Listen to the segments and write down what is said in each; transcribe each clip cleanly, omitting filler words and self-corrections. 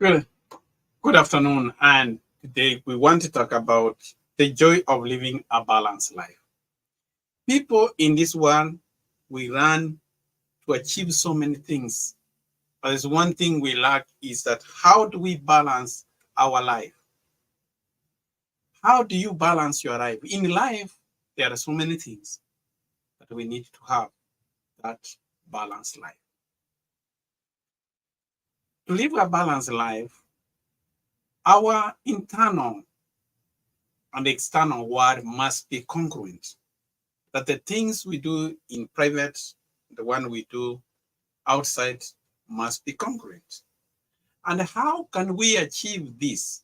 Good, good afternoon. And today we want to talk about the joy of living a balanced life. People in this world, we run to achieve so many things. But there's one thing we lack is that how do we balance our life? How do you balance your life? In life, there are so many things that we need to have that balanced life. To live a balanced life, our internal and external world must be congruent. That the things we do in private, the one we do outside, must be congruent. And how can we achieve this?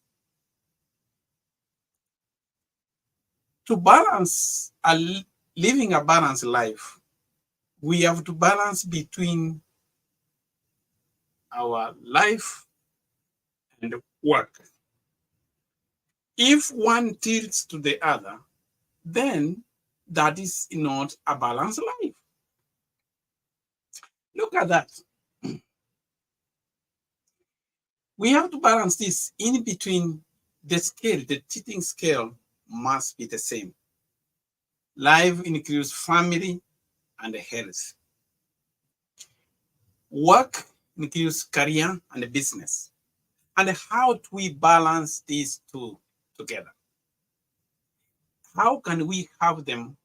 To balance living a balanced life, we have to balance between our life and work. If one tilts to the other, then that is not a balanced life. Look at that. We have to balance this in between the scale, the teaching scale must be the same. Life includes family and health. Work includes career and business. And how do we balance these two together? How can we have them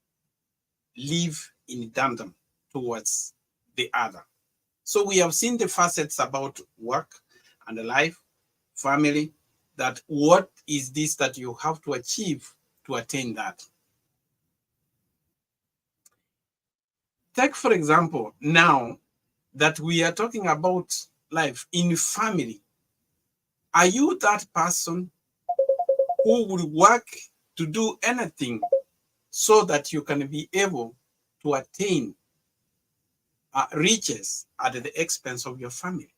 live in tandem towards the other? So we have seen the facets about work and life, family, that what is this that you have to achieve to attain that? Take, for example, now that we are talking about life in family, are you that person who will work to do anything so that you can be able to attain riches at the expense of your family?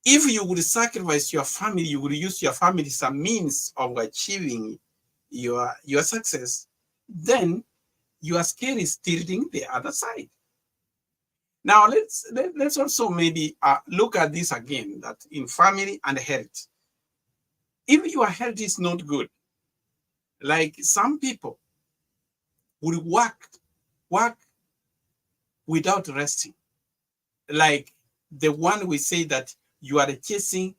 If you would sacrifice your family, you would use your family as a means of achieving your success, then your scale is tilting the other side. Now let's also maybe look at this again, that in family and health. If your health is not good, like some people will work without resting, like the one we say that you are chasing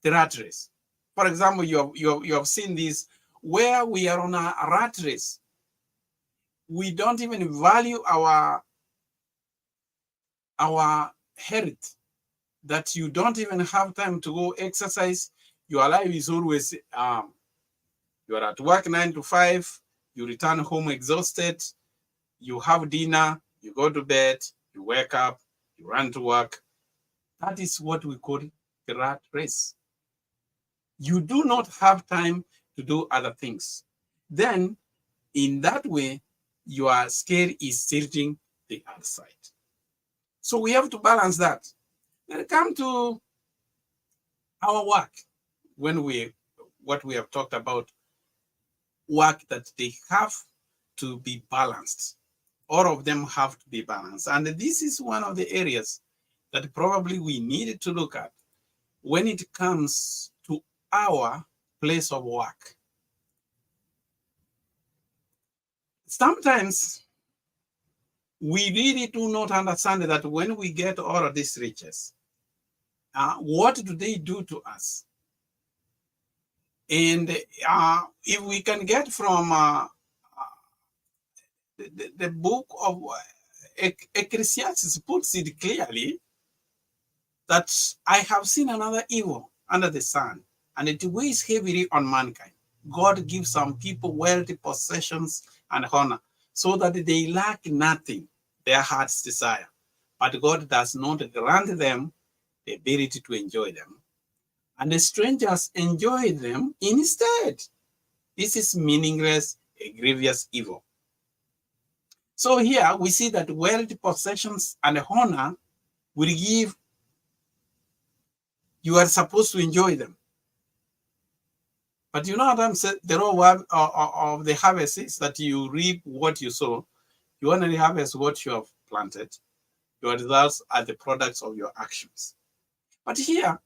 the rat race. For example, you have seen this where we are on a rat race. We don't even value our health, that you don't even have time to go exercise. Your life is always you are at work 9 to 5, you return home exhausted, you have dinner, you go to bed, you wake up, you run to work. That is what we call the rat race. You do not have time to do other things. Then, in that way, your scale is tilting the other side. So we have to balance that. When it comes to our work, what we have talked about, work that they have to be balanced. All of them have to be balanced. And this is one of the areas that probably we needed to look at when it comes to our place of work. Sometimes we really do not understand that when we get all of these riches, what do they do to us? And if we can get from the book of Ecclesiastes puts it clearly that I have seen another evil under the sun, and it weighs heavily on mankind. God gives some people wealthy possessions and honor so that they lack nothing, their heart's desire. But God does not grant them the ability to enjoy them. And the strangers enjoy them instead. This is meaningless, a grievous evil. So here we see that wealthy possessions and honor will give, you are supposed to enjoy them. But you know, Adam said the role of the harvest is that you reap what you sow. You only harvest what you have planted. Your results are the products of your actions. But here,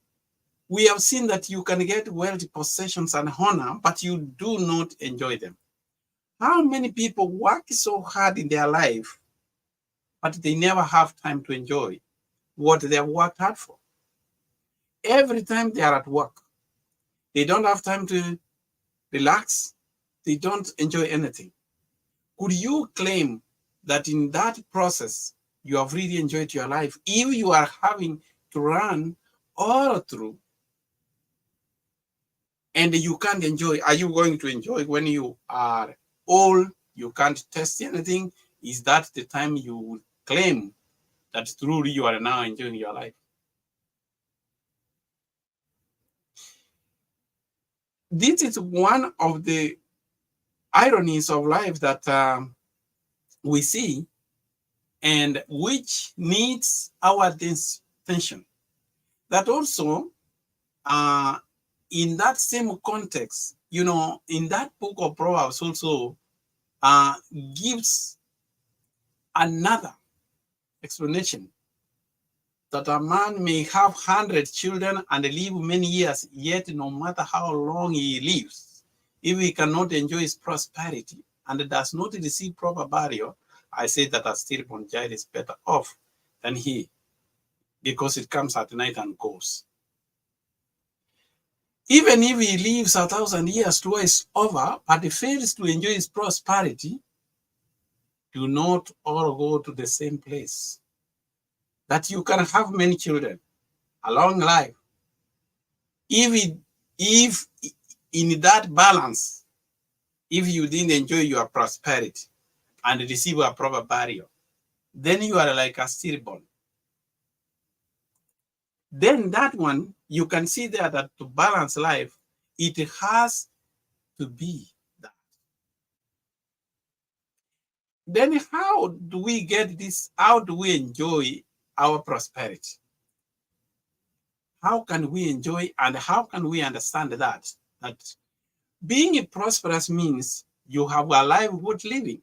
we have seen that you can get wealth, possessions, and honor, but you do not enjoy them. How many people work so hard in their life, but they never have time to enjoy what they have worked hard for? Every time they are at work, they don't have time to relax. They don't enjoy anything. Could you claim that in that process, you have really enjoyed your life if you are having to run all through and you can't enjoy? Are you going to enjoy when you are old, you can't test anything? Is that the time you will claim that truly you are now enjoying your life? This is one of the ironies of life that we see and which needs our attention. That also, in that same context, in that book of Proverbs also gives another explanation that a man may have 100 children and live many years, yet no matter how long he lives, if he cannot enjoy his prosperity and does not receive proper burial, I say that a stillborn child is better off than he, because it comes at night and goes. Even if he lives 1,000 years twice over, but fails to enjoy his prosperity, do not all go to the same place. That you can have many children, a long life. If in that balance, if you didn't enjoy your prosperity and receive a proper burial, then you are like a stillborn. Then that one, you can see there that to balance life, it has to be that. Then how do we get this? How do we enjoy our prosperity? How can we enjoy and how can we understand that? That being prosperous means you have a life worth living.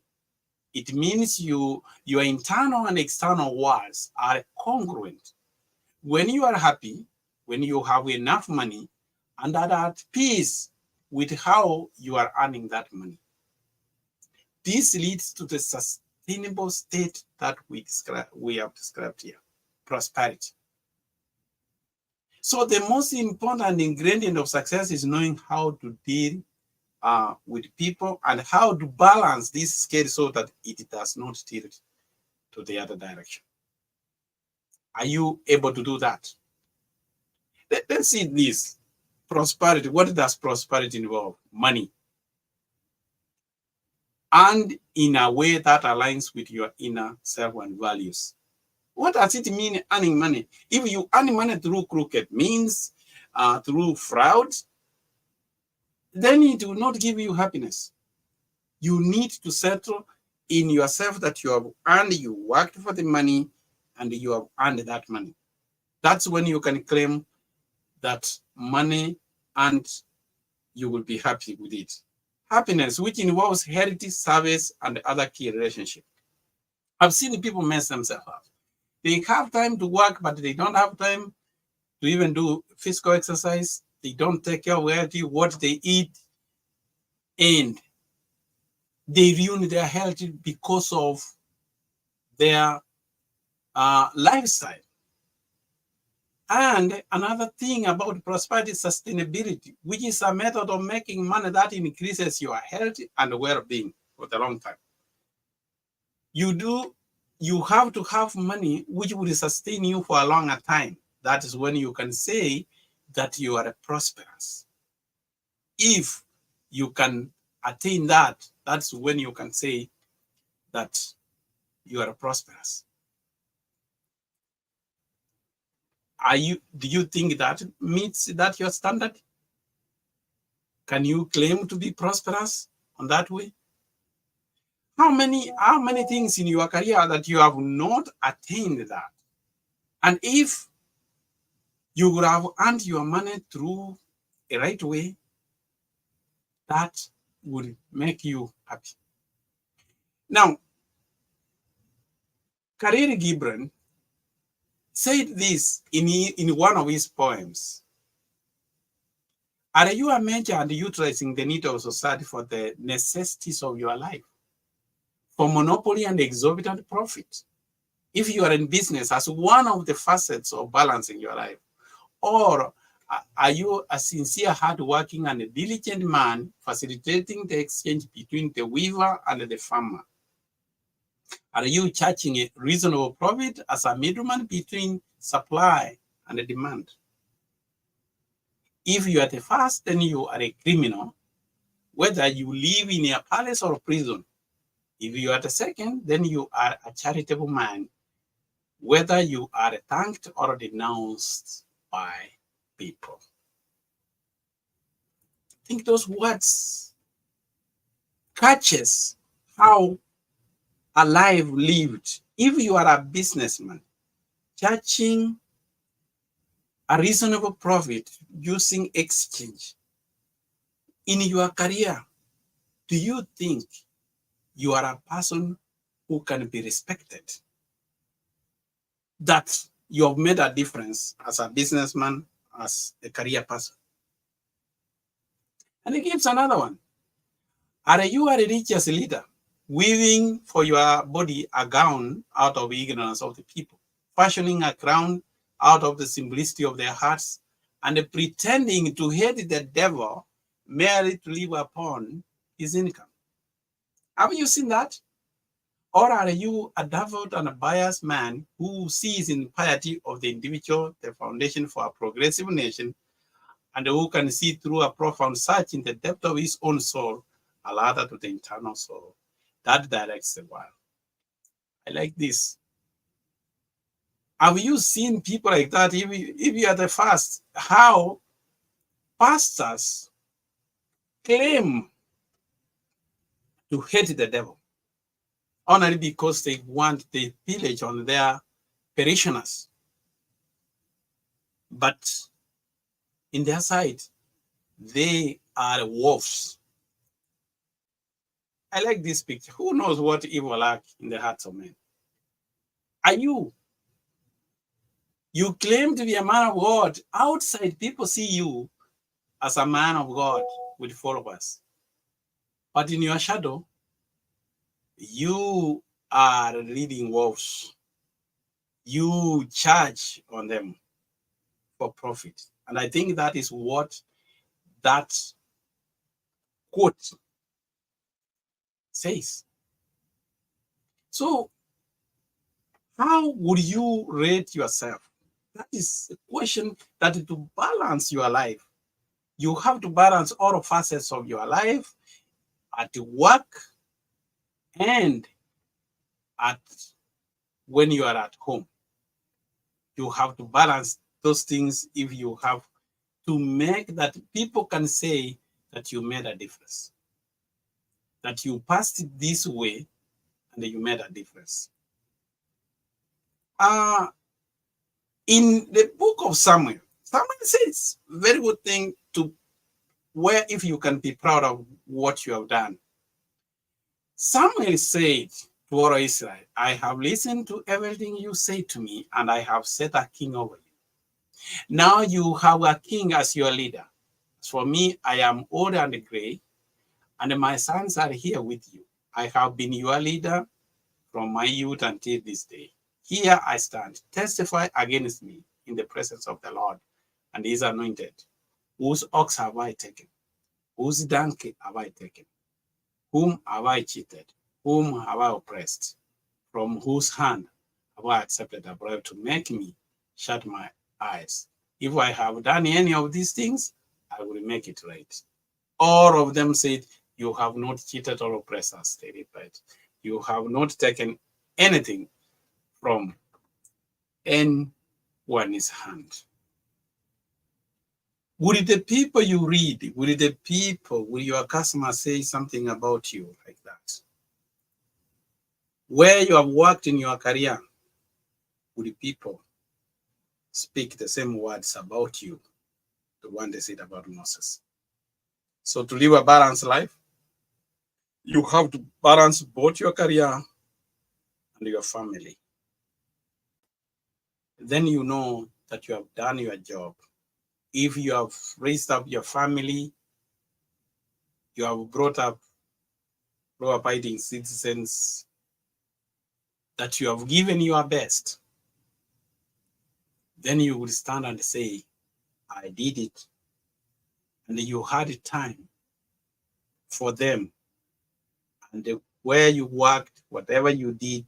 It means your internal and external worlds are congruent. When you are happy, when you have enough money, and are at peace with how you are earning that money. This leads to the sustainable state that we have described here, prosperity. So the most important ingredient of success is knowing how to deal with people and how to balance this scale so that it does not tilt to the other direction. Are you able to do that? Let's see this. Prosperity. What does prosperity involve? Money. And in a way that aligns with your inner self and values. What does it mean earning money? If you earn money through crooked means, through fraud, then it will not give you happiness. You need to settle in yourself that you have earned, you worked for the money, and you have earned that money. That's when you can claim that money and you will be happy with it. Happiness, which involves heritage, service, and other key relationships. I've seen people mess themselves up. They have time to work, but they don't have time to even do physical exercise. They don't take care of what they eat, and they ruin their health because of their lifestyle. And another thing about prosperity is sustainability, which is a method of making money that increases your health and well-being for the long time. You have to have money which will sustain you for a longer time. That is when you can say that you are prosperous. If you can attain that, that's when you can say that you are prosperous. Do you think that meets that your standard? Can you claim to be prosperous on that way? How many things in your career that you have not attained that? And if you would have earned your money through a right way, that would make you happy. Now, Kariri Gibran said this in one of his poems. Are you a major and utilizing the need of society for the necessities of your life, for monopoly and exorbitant profit? If you are in business as one of the facets of balancing your life, or are you a sincere, hardworking, and a diligent man facilitating the exchange between the weaver and the farmer? Are you charging a reasonable profit as a middleman between supply and demand? If you are the first, then you are a criminal, whether you live in a palace or prison. If you are the second, then you are a charitable man, whether you are thanked or denounced by people. I think those words catches how a life lived. If you are a businessman, charging a reasonable profit using exchange in your career, do you think you are a person who can be respected? That you have made a difference as a businessman, as a career person. And he gives another one. Are you a religious leader, weaving for your body a gown out of ignorance of the people, fashioning a crown out of the simplicity of their hearts, and pretending to hate the devil merely to live upon his income? Have you seen that? Or are you a devout and a biased man who sees in piety of the individual the foundation for a progressive nation, and who can see through a profound search in the depth of his own soul a ladder to the internal soul that directs the world? I like this. Have you seen people like that? If you are the first, how pastors claim to hate the devil only because they want the pillage on their parishioners, but in their side, they are wolves. I like this picture. Who knows what evil lurks in the hearts of men? Are you? You claim to be a man of God. Outside, people see you as a man of God with followers. But in your shadow, you are leading wolves. You charge on them for profit. And I think that is what that quote says. So, how would you rate yourself? That is a question that to balance your life, you have to balance all facets of your life at work and at when you are at home. You have to balance those things if you have to make that people can say that you made a difference, that you passed it this way and you made a difference. In the book of Samuel, Samuel says very good thing to where if you can be proud of what you have done. Samuel said to all Israel, I have listened to everything you say to me, and I have set a king over you. Now you have a king as your leader. As for me, I am old and gray, and my sons are here with you. I have been your leader from my youth until this day. Here I stand, testify against me in the presence of the Lord and his anointed. Whose ox have I taken? Whose donkey have I taken? Whom have I cheated? Whom have I oppressed? From whose hand have I accepted a bribe to make me shut my eyes? If I have done any of these things, I will make it right. All of them said, you have not cheated or oppressed us, they replied. You have not taken anything from anyone's hand. Would the people you read, will your customers say something about you like that? Where you have worked in your career, would people speak the same words about you, the one they said about Moses? So to live a balanced life, you have to balance both your career and your family. then you know that you have done your job. If you have raised up your family, you have brought up law-abiding citizens, that you have given your best, then you will stand and say, I did it. And you had time for them. And where you worked, whatever you did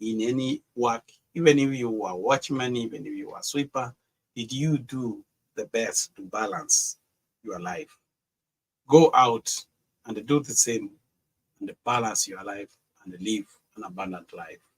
in any work, even if you were watchman, even if you were sweeper, did you do the best to balance your life? Go out and do the same and balance your life and live an abundant life.